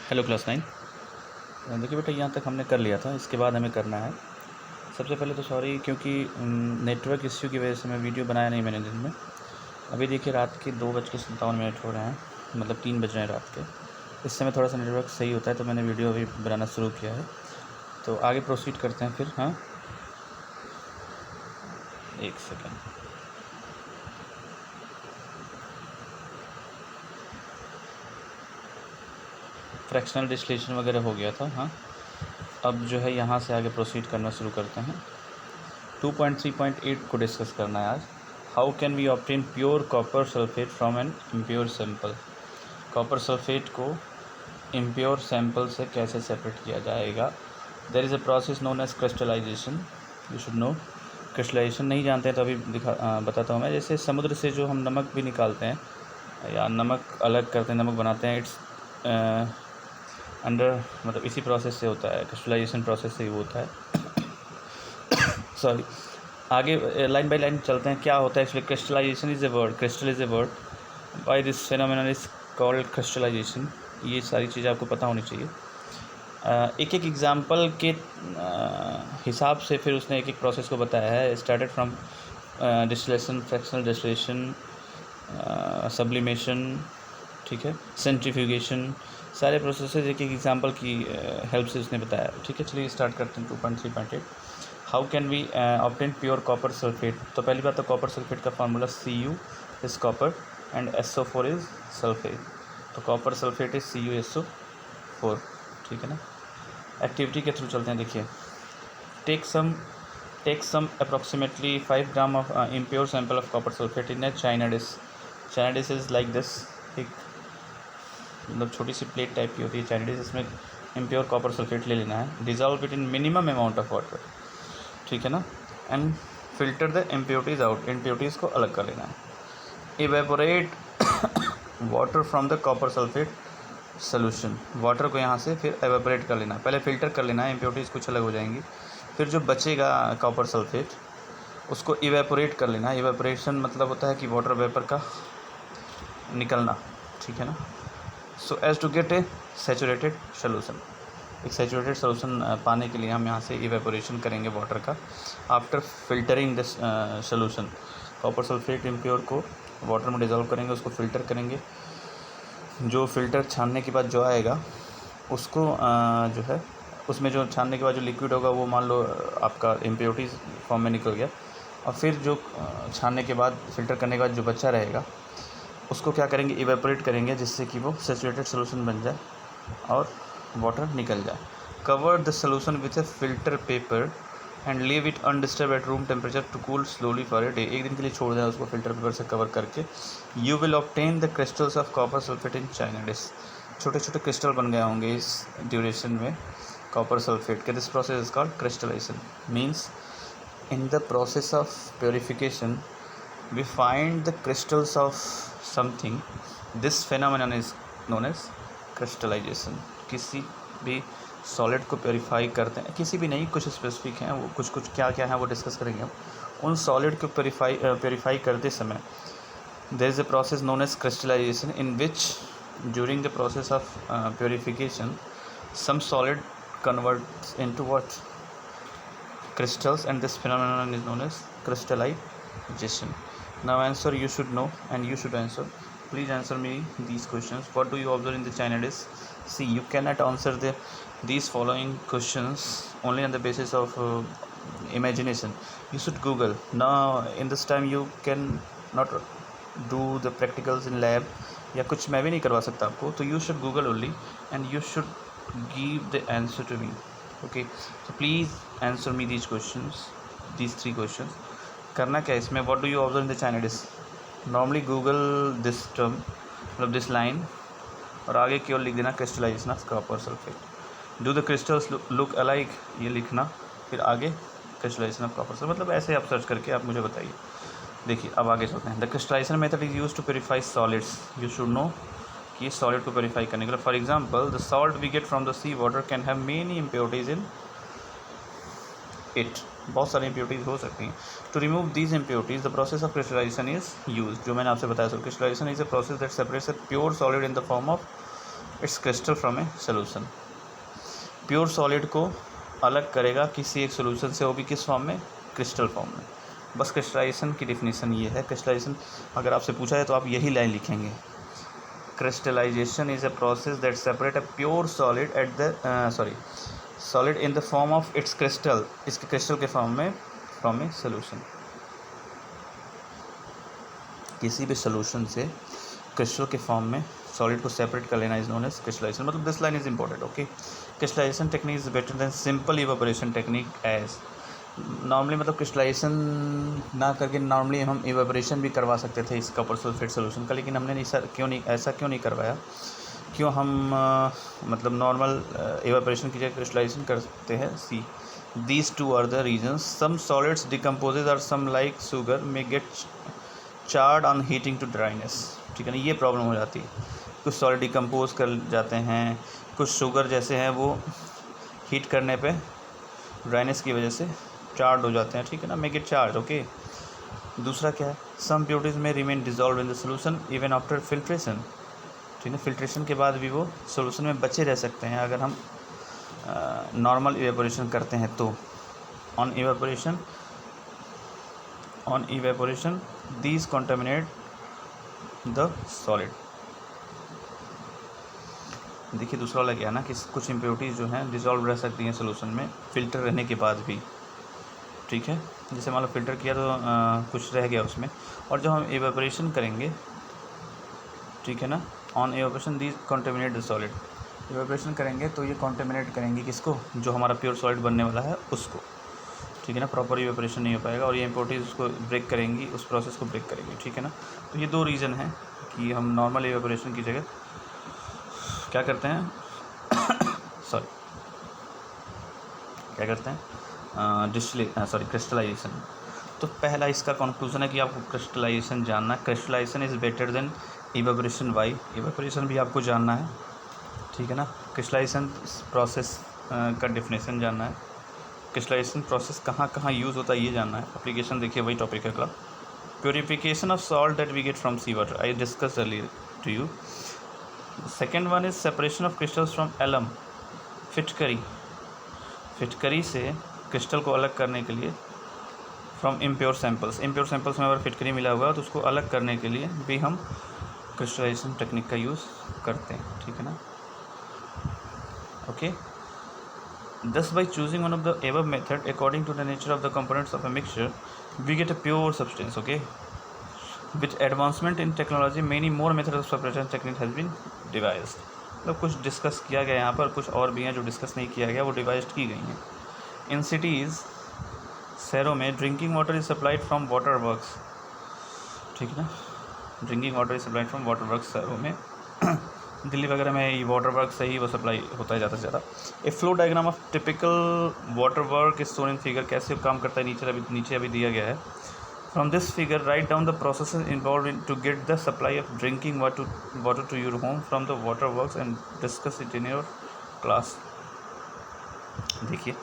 Hello class 9। देखिए बेटा, यहाँ तक हमने कर लिया था। इसके बाद हमें करना है, सबसे पहले तो सॉरी क्योंकि नेटवर्क इश्यू की वजह से मैं वीडियो बनाया नहीं मैंने दिन में। अभी देखिए रात के 2:57 हो रहे हैं, मतलब 3 बज रहे हैं रात के। इस समय थोड़ा सा नेटवर्क सही होता है तो मैंने वीडियो अभी बनाना शुरू किया है। तो आगे प्रोसीड करते हैं फिर। हाँ, एक सेकेंड। फ्रैक्शनल डिस्टिलेशन वगैरह हो गया था। हाँ, अब जो है यहाँ से आगे प्रोसीड करना शुरू करते हैं। 2.3.8 को डिस्कस करना है आज। How can we obtain pure copper sulphate from an impure sample. Copper sulphate को इम्प्योर सैंपल से कैसे सेपरेट किया जाएगा। There is a process known as crystallisation. You should know. Crystallisation नहीं जानते हैं तो अभी बताता हूँ मैं। जैसे समुद्र से जो हम नमक भी निकालते हैं या नमक अलग करते हैं, नमक बनाते हैं, इट्स अंडर मतलब इसी प्रोसेस से होता है, क्रिस्टलाइजेशन प्रोसेस से ही होता है। सॉरी, आगे लाइन बाय लाइन चलते हैं। क्या होता है actually? Crystallisation is a word, crystal is a word, by this phenomenon is called crystallisation. ये सारी चीज़ें आपको पता होनी चाहिए। एक एक एग्जाम्पल के हिसाब से फिर उसने एक एक प्रोसेस को बताया है। Started from distillation, fractional distillation, sublimation, ठीक है, सेंट्रीफ्यूगेशन, सारे प्रोसेसेस एक एक एग्जाम्पल की हेल्प से उसने बताया। ठीक है, चलिए स्टार्ट करते हैं। 2.3.8 how can we obtain pure copper sulphate. तो पहली बात तो कॉपर सल्फेट का formula Cu is copper and SO4 is sulphate. तो कॉपर सल्फेट इज़ CuSO4, ठीक है ना। एक्टिविटी के थ्रू चलते हैं। देखिए, take some approximately 5 gram of impure sample of copper sulphate in a china dish. China dish is like this, एक मतलब छोटी सी प्लेट टाइप की होती है चाइना डिश। इसमें इम्प्योर कॉपर सल्फेट ले लेना है, dissolve it in minimum amount of water, ठीक है ना, and filter the impurities out, impurities को अलग कर लेना है। Evaporate water from the copper sulphate solution. Water को यहाँ से फिर एवेपोरेट कर लेना है, पहले फ़िल्टर कर लेना है, इम्प्योरिटीज़ कुछ अलग हो जाएंगी। फिर जो बचेगा कॉपर सल्फेट उसको इवेपोरेट कर लेना है। इवेपोरेशन मतलब होता है कि वाटर वेपर का निकलना, ठीक है ना। So as to get a saturated solution, एक सैचुरेटेड सोल्यूशन पाने के लिए हम यहाँ से इवेपोरेशन करेंगे वाटर का। After filtering this solution, copper sulphate impure को वाटर में डिज़ोल्व करेंगे, उसको फ़िल्टर करेंगे। जो फ़िल्टर छानने के बाद जो आएगा उसको जो है उसमें जो छानने के बाद जो लिक्विड होगा वो मान लो आपका इम्प्योरिटीज़ फॉर्म में निकल गया। और फिर जो छानने के बाद फ़िल्टर करने के बाद जो बचा रहेगा उसको क्या करेंगे, इवेपोरेट करेंगे, जिससे कि वो सैचुरेटेड सोल्यूशन बन जाए और वाटर निकल जाए। Cover the solution with a filter paper and leave it undisturb at room temperature to cool slowly for a day. एक दिन के लिए छोड़ दें उसको फिल्टर पेपर से कवर करके। You will obtain the crystals of copper sulphate in china dish. छोटे छोटे क्रिस्टल बन गए होंगे इस ड्यूरेशन में कॉपर सल्फेट के। This process is called crystallisation. Means in the process of purification we find the crystals of something. This phenomenon is known as crystallization. किसी भी सॉलिड को प्योरीफाई करते हैं, किसी भी नहीं, कुछ स्पेसिफिक हैं वो, कुछ क्या क्या है वो डिस्कस करेंगे हम। उन सॉलिड को प्योरीफाई करते समय there is a process known as crystallization in which during the process of purification some solid converts into what? Crystals, and this phenomenon is known as crystallization. Now answer, you should know and you should answer. Please answer me these questions. What do you observe in the China dish? See, you cannot answer these following questions only on the basis of imagination. You should Google. Now in this time you can not do the practicals in lab या कुछ मैं भी नहीं करवा सकता आपको, तो you should Google only and you should give the answer to me. Okay, so please answer me these questions, these 3 questions. करना क्या इसमें? What do you observe in the china dish? Normally Google this term, मतलब this line, और आगे की ओर लिख देना crystallisation of copper sulphate. Do the crystals look alike, ये लिखना, फिर आगे क्रिस्टलाइजेशन ऑफ कॉपर सल्फेट, मतलब ऐसे आप सर्च करके आप मुझे बताइए। देखिए अब आगे चलते हैं। The crystallisation method is use to purify solids. You should know कि सॉलिड को प्योरीफाई करने के लिए, for example the salt we get from the sea water can have many impurities in it. बहुत सारी इम्प्योरिटीज़ हो सकती हैं। To remove these impurities the process of crystallisation is use. जो मैंने आपसे बताया, so crystallisation is a process that separates a pure solid in the form of its crystal from a solution. Pure solid को अलग करेगा किसी एक solution से, वो भी किस फॉर्म में, क्रिस्टल फॉर्म में। बस क्रिस्टलाइजेशन की डिफिनीसन ये है। क्रिस्टलाइजेशन अगर आपसे पूछा है तो आप यही लाइन लिखेंगे, crystallisation is a process that separate a pure solid at the solid in the form of its crystal, इसके क्रिस्टल के फॉर्म में फ्रॉम ए सोल्यूशन। किसी भी सोल्यूशन से क्रिस्टल के फॉर्म में सॉलिड को सेपरेट कर लेना इज नोन एज क्रिस्टलाइजेशन। मतलब this line is important. Okay, crystallisation technique is better than simple evaporation technique as normally, मतलब क्रिस्टलाइजेशन ना करके नॉर्मली हम इवेपोरेशन भी करवा सकते थे इस कॉपर सल्फेट सोल्यूशन का, लेकिन हमने ऐसा क्यों नहीं करवाया, क्यों हम मतलब नॉर्मल इवेपोरेशन की जगह क्रिस्टलाइजेशन करते हैं। See these two are the reasons, some solids decomposes और सम लाइक शुगर में get charred on heating to dryness. ठीक है ना, ये प्रॉब्लम हो जाती है। कुछ सॉलिड डिकम्पोज कर जाते हैं, कुछ शुगर जैसे हैं वो हीट करने पे ड्राइनेस की वजह से चार्ड हो जाते हैं। ठीक है ना, मेक इट चार्ज। ओके, दूसरा क्या है, सम प्योरिटीज में remain dissolve in the solution even after filtration. ठीक है, फिल्ट्रेशन के बाद भी वो सोल्यूशन में बचे रह सकते हैं अगर हम नॉर्मल इवेपोरेशन करते हैं तो। On evaporation these contaminate the solid. देखिए दूसरा वाला क्या है ना कि कुछ इम्प्योरिटीज़ जो हैं डिज़ोल्व रह सकती हैं सोल्यूशन में फ़िल्टर रहने के बाद भी। ठीक है, जैसे मान लो फ़िल्टर किया तो कुछ रह गया उसमें, और जब हम इवेपोरेशन करेंगे, ठीक है ना, on evaporation these contaminate the solid, evaporation करेंगे तो ये कॉन्टेमिनेट करेंगे किसको, जो हमारा प्योर सॉलिड बनने वाला है उसको। ठीक है ना, प्रॉपर इवेपोरेशन नहीं हो पाएगा और ये इम्प्योरिटीज़ उसको ब्रेक करेंगी, उस प्रोसेस को ब्रेक करेंगी। ठीक है ना, तो ये दो रीज़न है कि हम नॉर्मल इवेपोरेशन की जगह क्या करते हैं क्या करते हैं क्रिस्टलाइजेशन। तो पहला इसका कंक्लूजन है कि आपको क्रिस्टलाइजेशन जानना है। Crystallisation is better than evaporation. Why, evaporation भी आपको जानना है। ठीक है ना, क्रिस्टलाइजेशन प्रोसेस का डेफिनेशन जानना है, क्रिस्टलाइजेशन प्रोसेस कहाँ कहाँ यूज़ होता है ये जानना है। एप्लीकेशन देखिए वही टॉपिक है अगला, purification of salt that we get from sea water, I discuss earlier to you. Second one is separation of crystals from alum, फिटकरी से क्रिस्टल को अलग करने के लिए, फ्रॉम इम्प्योर सैंपल्स में अगर फिटकरी मिला हुआ है तो उसको अलग करने के लिए भी हम क्रिस्टलाइजेशन टेक्निक का यूज़ करते हैं। ठीक है ना, okay. Thus by choosing one of the above method according to the nature of the components of a mixture we get a pure substance. Okay, with advancement in technology many more methods of separation technique has been devised. मतलब कुछ discuss किया गया यहाँ पर, कुछ और भी हैं जो डिस्कस नहीं किया गया, वो डिवाइज की गई हैं। इन सिटीज़ शहरों में drinking water is supplied from water works. ठीक है ना, drinking water is supplied from water works शहरों में दिल्ली वगैरह में ये वाटर वर्क से ही वो सप्लाई होता है ज़्यादा से ज़्यादा। A flow diagram of typical water work is shown in figure, कैसे काम करता है नीचे अभी दिया गया है। From this figure write down the process involve in to get the supply of drinking water to your home from the water works and discuss it in your class. देखिए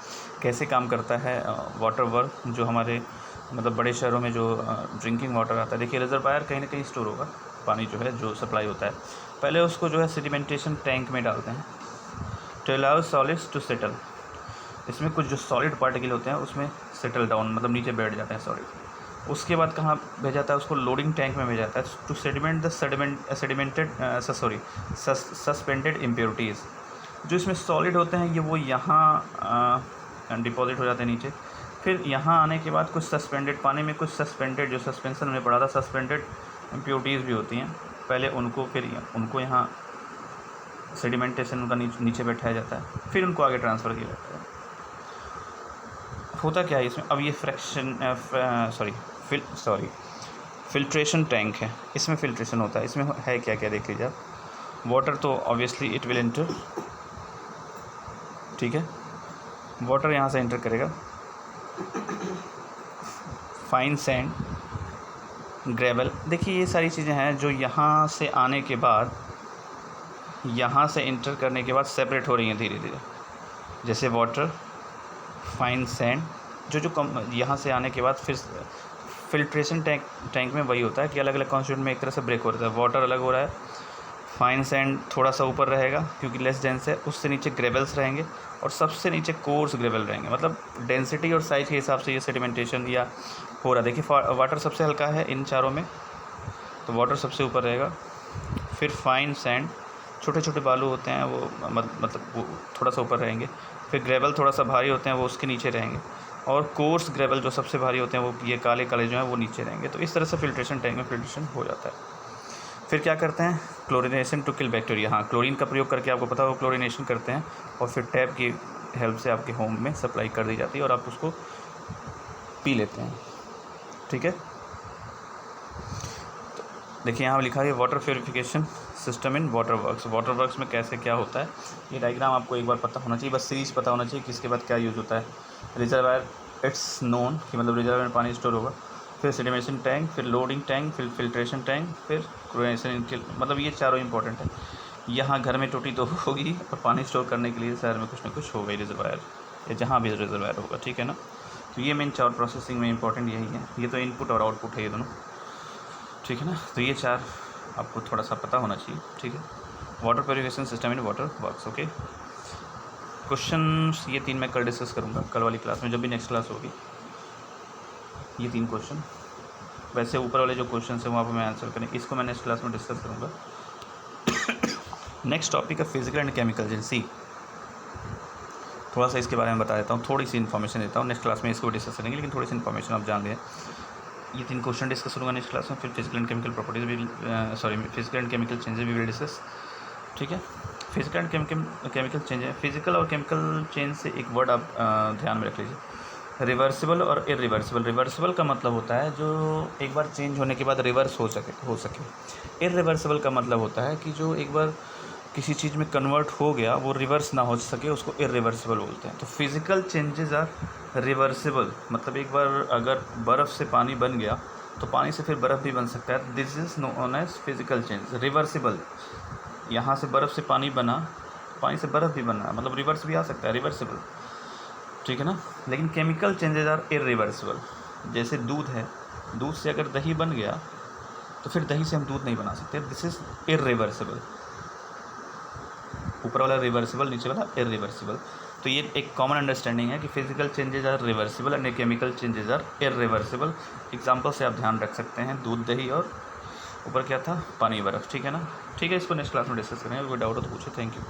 कैसे काम करता है वाटर वर्क, जो हमारे मतलब बड़े शहरों में जो ड्रिंकिंग वाटर आता है। देखिए रिजर्वायर कहीं ना कहीं स्टोर होगा, पानी जो है जो सप्लाई होता है, पहले उसको जो है सेडिमेंटेशन टैंक में डालते हैं to allow solids to settle. इसमें कुछ जो सॉलिड पार्टिकल होते हैं उसमें सेटल डाउन, मतलब नीचे बैठ जाते हैं सॉलिड। उसके बाद कहाँ भेजा जाता है, उसको लोडिंग टैंक में भेजा जाता है to sediment the suspended impurities. जो इसमें सॉलिड होते हैं ये वो यहाँ डिपॉजिट हो जाते हैं नीचे। फिर यहाँ आने के बाद कुछ सस्पेंडेड, पानी में कुछ सस्पेंडेड, जो सस्पेंसन में पड़ा था, सस्पेंडेड इम्प्योरिटीज़ भी होती हैं, पहले उनको फिर उनको यहाँ सेडिमेंटेशन उनका नीचे बैठाया जाता है, फिर उनको आगे ट्रांसफ़र किया जाता है। होता क्या है इसमें, अब ये फिल्ट्रेशन टैंक है, इसमें फिल्ट्रेशन होता है। इसमें है क्या क्या देख लीजिए आप। वाटर तो ऑब्वियसली इट विल एंटर, ठीक है, वाटर यहाँ से एंटर करेगा, फाइन सैंड, ग्रेवल। देखिए ये सारी चीज़ें हैं जो यहाँ से आने के बाद, यहाँ से इंटर करने के बाद सेपरेट हो रही हैं धीरे धीरे। जैसे वाटर, फाइन सैंड, जो यहाँ से आने के बाद फिर फिल्ट्रेशन टैंक में वही होता है कि अलग अलग कॉन्स्टिट्यूएंट में एक तरह से ब्रेक हो रहा है। वाटर अलग हो रहा है, फाइन सैंड थोड़ा सा ऊपर रहेगा क्योंकि लेस डेंस है, उससे नीचे ग्रेवल्स रहेंगे और सबसे नीचे कोर्स ग्रेवल रहेंगे। मतलब डेंसिटी और साइज़ के हिसाब से ये सेडिमेंटेशन या हो रहा है। देखिए वाटर सबसे हल्का है इन चारों में, तो वाटर सबसे ऊपर रहेगा। फिर फाइन सैंड, छोटे छोटे बालू होते हैं वो मतलब वो थोड़ा सा ऊपर रहेंगे। फिर ग्रेवल थोड़ा सा भारी होते हैं वो उसके नीचे रहेंगे। और कोर्स ग्रेवल जो सबसे भारी होते हैं वो ये काले काले जो हैं वो नीचे रहेंगे। तो इस तरह से फिल्ट्रेशन टैंक में फिल्ट्रेशन हो जाता है। फिर क्या करते हैं, क्लोरिनेशन टू किल बैक्टीरिया। हाँ, क्लोरीन का प्रयोग करके आपको पता हो क्लोरिनेशन करते हैं और फिर टैप की हेल्प से आपके होम में सप्लाई कर दी जाती है और आप उसको पी लेते हैं। ठीक है, देखिए यहाँ लिखा है water purification system in water works. Water works में कैसे क्या होता है ये डायग्राम आपको एक बार पता होना चाहिए, बस सीरीज पता होना चाहिए कि इसके बाद क्या यूज़ होता है। रिजर्वायर, इट्स नोन कि मतलब रिजर्वायर में पानी स्टोर होगा। फिर सेडिमेशन टैंक, फिर लोडिंग टैंक, फिर फिल्ट्रेशन टैंक, फिर क्लोरिनेशन। मतलब ये चारों इंपॉर्टेंट है। यहाँ घर में टोटी तो होगी और पानी स्टोर करने के लिए शहर में कुछ ना कुछ होगा ही रिजर्वायर, या जहाँ भी रिजर्वायर होगा। ठीक है ना, तो ये मेन चार प्रोसेसिंग में इंपॉर्टेंट यही है। ये तो इनपुट और आउटपुट है ये दोनों। ठीक है ना, तो ये चार आपको थोड़ा सा पता होना चाहिए। ठीक है, water purification system in water works. Okay, question ये 3 मैं कल डिस्कस करूँगा, कल वाली क्लास में जब भी नेक्स्ट क्लास होगी। ये 3 क्वेश्चन, वैसे ऊपर वाले जो क्वेश्चन है वहाँ पर मैं आंसर करें, इसको मैं नेक्स्ट क्लास में डिस्कस करूँगा। नेक्स्ट टॉपिक है फिजिकल एंड केमिकल एजेंसी। थोड़ा सा इसके बारे में बता देता हूँ, थोड़ी सी इन्फॉर्मेशन देता हूँ। नेक्स्ट क्लास में इसको डिस्कस करेंगे, लेकिन थोड़ी सी इन्फॉर्मेशन आप जान लें। ये 3 क्वेश्चन डिस्कस होगा नेक्स्ट क्लास में। फिर फिजिकल एंड केमिकल प्रॉपर्टीज भी फिजिकल एंड केमिकल चेंजेस भी विल डिस्कस। ठीक है, फिजिकल एंड केमिकल चेंज है। फिजिकल और केमिकल चेंज से एक वर्ड आप ध्यान में रख लीजिए, रिवर्सिबल और इरिवर्सिबल। रिवर्सिबल का मतलब होता है जो एक बार चेंज होने के बाद रिवर्स हो सके। इरिवर्सिबल का मतलब होता है कि जो एक बार किसी चीज़ में कन्वर्ट हो गया वो रिवर्स ना हो सके, उसको इरिवर्सिबल बोलते हैं। तो फिज़िकल चेंजेस आर रिवर्सिबल। मतलब एक बार अगर बर्फ़ से पानी बन गया तो पानी से फिर बर्फ़ भी बन सकता है। This is known as physical change. Reversible, यहाँ से बर्फ़ से पानी बना, पानी से बर्फ़ भी बना, मतलब रिवर्स भी आ सकता है, रिवर्सिबल। ठीक है ना, लेकिन केमिकल चेंजेस आर इरिवर्सिबल। जैसे दूध है, दूध से अगर दही बन गया तो फिर दही से हम दूध नहीं बना सकते। This is irreversible. ऊपर वाला रिवर्सिबल, नीचे वाला इरिवर्सिबल। तो ये एक कॉमन अंडरस्टैंडिंग है कि physical changes are reversible and chemical changes are irreversible. Example से आप ध्यान रख सकते हैं, दूध दही और ऊपर क्या था, पानी बर्फ़। ठीक है ना, ठीक है, इसको नेक्स्ट क्लास में डिस्कस करेंगे। कोई डाउट हो तो पूछो। Thank you.